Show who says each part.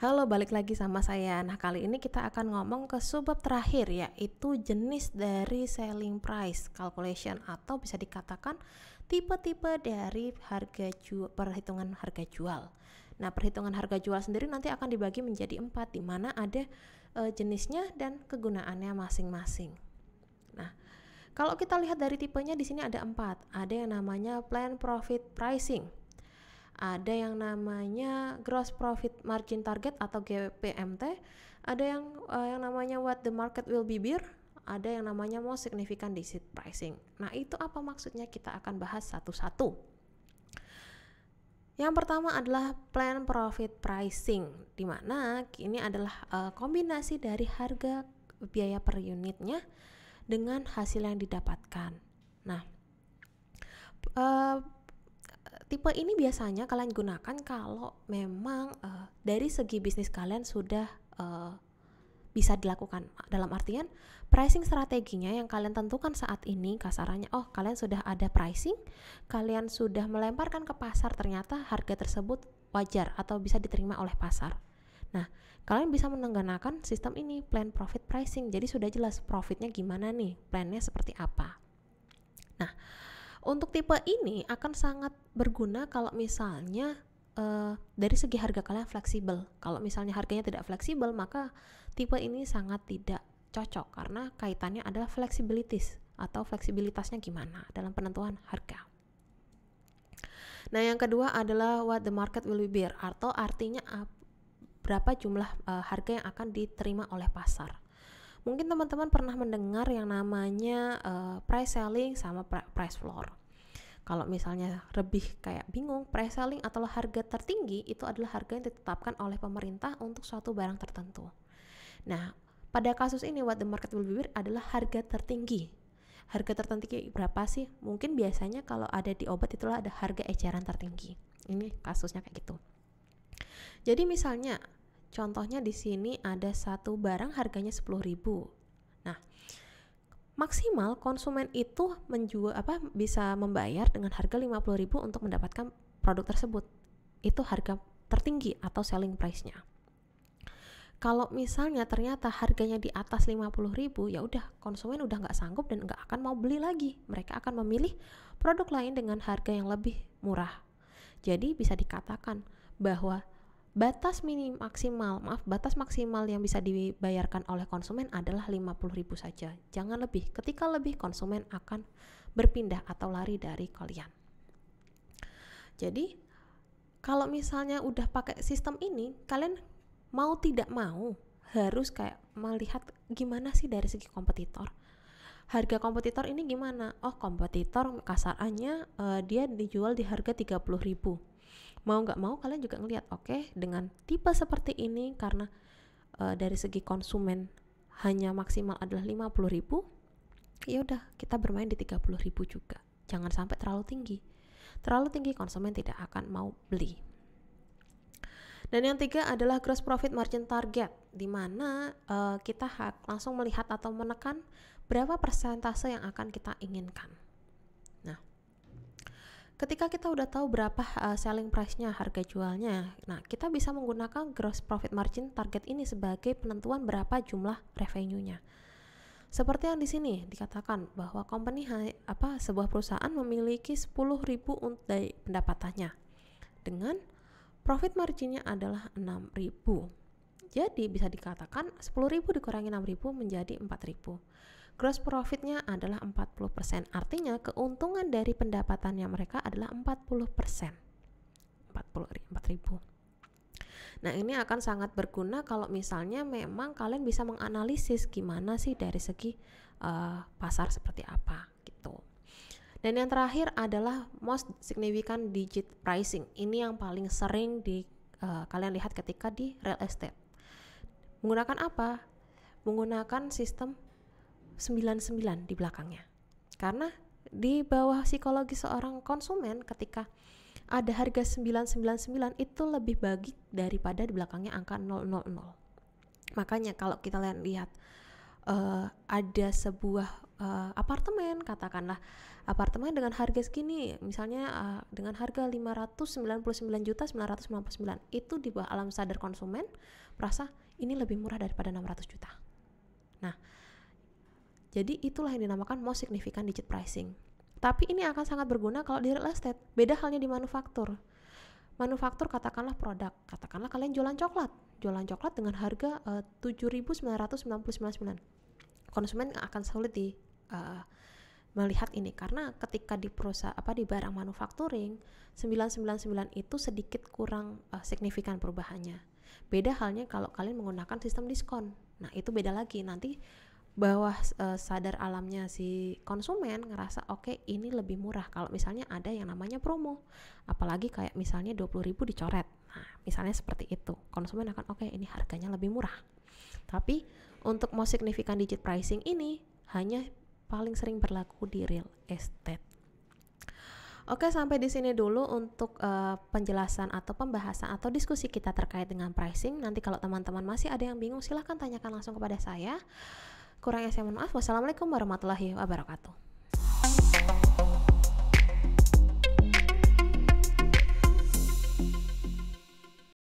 Speaker 1: Halo, balik lagi sama saya. Nah, kali ini kita akan ngomong ke subbab terakhir, yaitu jenis dari selling price calculation, atau bisa dikatakan tipe-tipe dari perhitungan harga jual. Nah, perhitungan harga jual sendiri nanti akan dibagi menjadi 4, di mana ada jenisnya dan kegunaannya masing-masing. Nah, kalau kita lihat dari tipenya di sini ada 4. Ada yang namanya plan profit pricing. Ada yang namanya gross profit margin target atau GPMT, ada yang namanya what the market will bear, ada yang namanya most significant digit pricing. Nah, itu apa maksudnya, kita akan bahas satu-satu. Yang pertama adalah plan profit pricing, di mana ini adalah kombinasi dari harga biaya per unitnya dengan hasil yang didapatkan. Nah, tipe ini biasanya kalian gunakan kalau memang dari segi bisnis kalian sudah bisa dilakukan. Dalam artian pricing strateginya yang kalian tentukan saat ini, kasarannya kalian sudah ada pricing, kalian sudah melemparkan ke pasar, ternyata harga tersebut wajar atau bisa diterima oleh pasar. Nah, kalian bisa menggunakan sistem ini, plan profit pricing. Jadi sudah jelas profitnya gimana nih, plannya seperti apa. Nah, untuk tipe ini akan sangat berguna kalau misalnya dari segi harga kalian fleksibel. Kalau misalnya harganya tidak fleksibel, maka tipe ini sangat tidak cocok, karena kaitannya adalah fleksibilitas atau fleksibilitasnya gimana dalam penentuan harga. Nah, yang kedua adalah what the market will bear, atau artinya berapa jumlah harga yang akan diterima oleh pasar. Mungkin teman-teman pernah mendengar yang namanya price selling sama price floor. Kalau misalnya lebih kayak bingung, price selling atau harga tertinggi itu adalah harga yang ditetapkan oleh pemerintah untuk suatu barang tertentu. Nah, pada kasus ini what the market will bear adalah harga tertinggi. Harga tertinggi berapa sih? Mungkin biasanya kalau ada di obat itulah ada harga eceran tertinggi. Ini kasusnya kayak gitu. Jadi misalnya contohnya di sini ada satu barang harganya 10.000. Nah, maksimal konsumen itu bisa membayar dengan harga 50.000 untuk mendapatkan produk tersebut. Itu harga tertinggi atau selling price-nya. Kalau misalnya ternyata harganya di atas 50.000, ya udah, konsumen udah nggak sanggup dan nggak akan mau beli lagi. Mereka akan memilih produk lain dengan harga yang lebih murah. Jadi bisa dikatakan bahwa batas maksimal yang bisa dibayarkan oleh konsumen adalah 50.000 saja. Jangan lebih. Ketika lebih, konsumen akan berpindah atau lari dari kalian. Jadi, kalau misalnya udah pakai sistem ini, kalian mau tidak mau harus kayak melihat gimana sih dari segi kompetitor. Harga kompetitor ini gimana? Kompetitor kasarannya dia dijual di harga 30.000. Mau nggak mau kalian juga ngelihat, dengan tipe seperti ini, karena dari segi konsumen hanya maksimal adalah 50.000, ya udah, kita bermain di 30.000 juga. Jangan sampai terlalu tinggi konsumen tidak akan mau beli. Dan yang tiga adalah gross profit margin target, di mana kita langsung melihat atau menekan berapa persentase yang akan kita inginkan. Ketika kita udah tahu berapa selling price-nya, harga jualnya, nah kita bisa menggunakan gross profit margin target ini sebagai penentuan berapa jumlah revenue-nya. Seperti yang di sini dikatakan bahwa sebuah perusahaan memiliki 10.000 untuk dari pendapatannya, dengan profit marginnya adalah 6.000. Jadi bisa dikatakan 10.000 dikurangi 6.000 menjadi 4.000. Gross profitnya adalah 40%. Artinya keuntungan dari pendapatannya mereka adalah 40%. 4.000. Nah, ini akan sangat berguna kalau misalnya memang kalian bisa menganalisis gimana sih dari segi pasar seperti apa gitu. Dan yang terakhir adalah most significant digit pricing. Ini yang paling sering kalian lihat ketika di real estate. Menggunakan apa? Menggunakan sistem 99 di belakangnya. Karena di bawah psikologi seorang konsumen, ketika ada harga 999 itu lebih baik daripada di belakangnya angka 000. Makanya kalau kita lihat ada sebuah apartemen, katakanlah apartemen dengan harga segini, misalnya dengan harga 599.999, itu di bawah alam sadar konsumen merasa ini lebih murah daripada 600 juta. Nah, jadi itulah yang dinamakan most significant digit pricing. Tapi ini akan sangat berguna kalau di real estate. Beda halnya di manufaktur. Manufaktur katakanlah produk, katakanlah kalian jualan coklat dengan harga 7.999. Konsumen akan sulit melihat ini karena ketika di di barang manufacturing 999 itu sedikit kurang signifikan perubahannya. Beda halnya kalau kalian menggunakan sistem diskon. Nah, itu beda lagi. Nanti bawah sadar alamnya si konsumen ngerasa oke, ini lebih murah kalau misalnya ada yang namanya promo. Apalagi kayak misalnya 20.000 dicoret. Nah, misalnya seperti itu. Konsumen akan oke, ini harganya lebih murah. Tapi untuk most significant digit pricing ini hanya paling sering berlaku di real estate. Oke, sampai di sini dulu untuk penjelasan atau pembahasan atau diskusi kita terkait dengan pricing. Nanti kalau teman-teman masih ada yang bingung, silahkan tanyakan langsung kepada saya. Kurangnya saya mohon maaf. Wassalamualaikum warahmatullahi wabarakatuh.